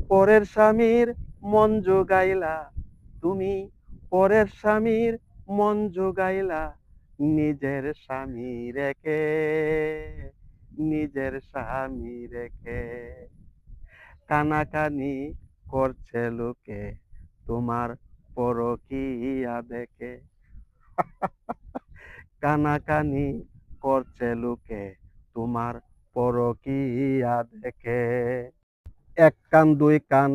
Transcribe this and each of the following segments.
পরের স্বামীর মন জোগাইলা, তুমি পরের স্বামীর মন জোগাইলা, নিজের স্বামী রেখে, নিজের স্বামী রেখে। কানাকানি করছে লোকে, তোমার পরকীয়া দেখে। কানাকানি করছে লোকে, তোমার পরকীয়া দেখে। এক কান দুই কান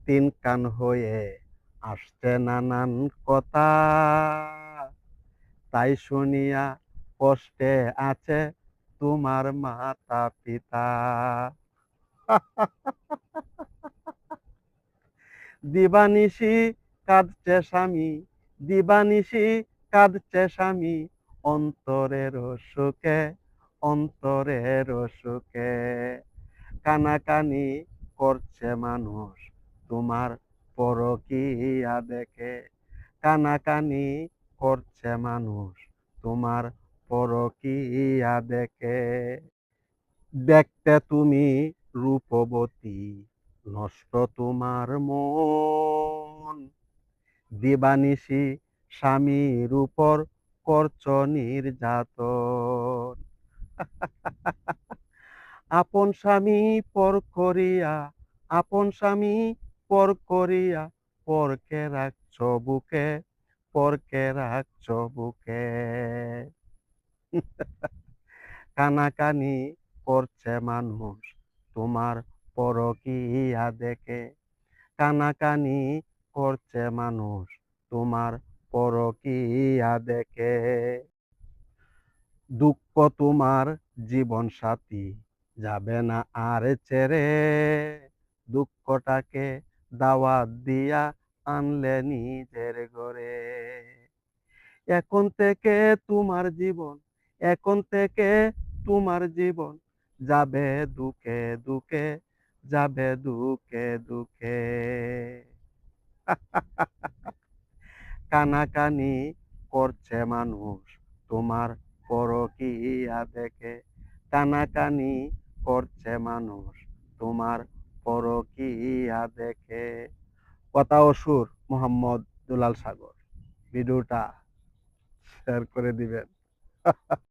তিন কান হয়ে আসছে নানান কথা, তাই শুনিয়া কষ্টে আছে তোমার মাতা পিতা। দিবানিশি কাঁদছে স্বামী, দিবানিশি কাঁদছে স্বামী, অন্তরের সুখে, অন্তরের সুখে। কানাকানি করছে মানুষ তোমার পরকীয়া দেখে, কানাকানি করছে মানুষ তোমার পরকীয়া দেখে। দেখতে তুমি রূপবতী, নষ্ট তোমার মন, দিবানিশি স্বামীর উপর করছ নির্যাতন। আপন স্বামী পর করিয়া, আপন স্বামী পর করিয়া, পরকে রাখছ বুকে, পরকে রাখছ বুকে। কানাকানি করছে মানুষ তোমার পরকীয়া দেখে, কানাকানি করছে মানুষ তোমার পরকীয়া দেখে। দুঃখ তোমার জীবন সাথী যাবে না আর ছেড়ে, দুঃখটাকে দাওয়াত দিয়া আনলে নিজের ঘরে। এখন থেকে তোমার জীবন, এখন থেকে তোমার জীবন যাবে দুঃখে দুঃখে, যাবে দুঃখে দুঃখে। কানাকানি করছে মানুষ তোমার পরকীয়া দেখে, কানাকানি করছে মানুষ তোমার পরকীয়া দেখে। কথা ও সুর মোহাম্মদ দুলাল সাগর। ভিডিওটা শেয়ার করে দিবেন।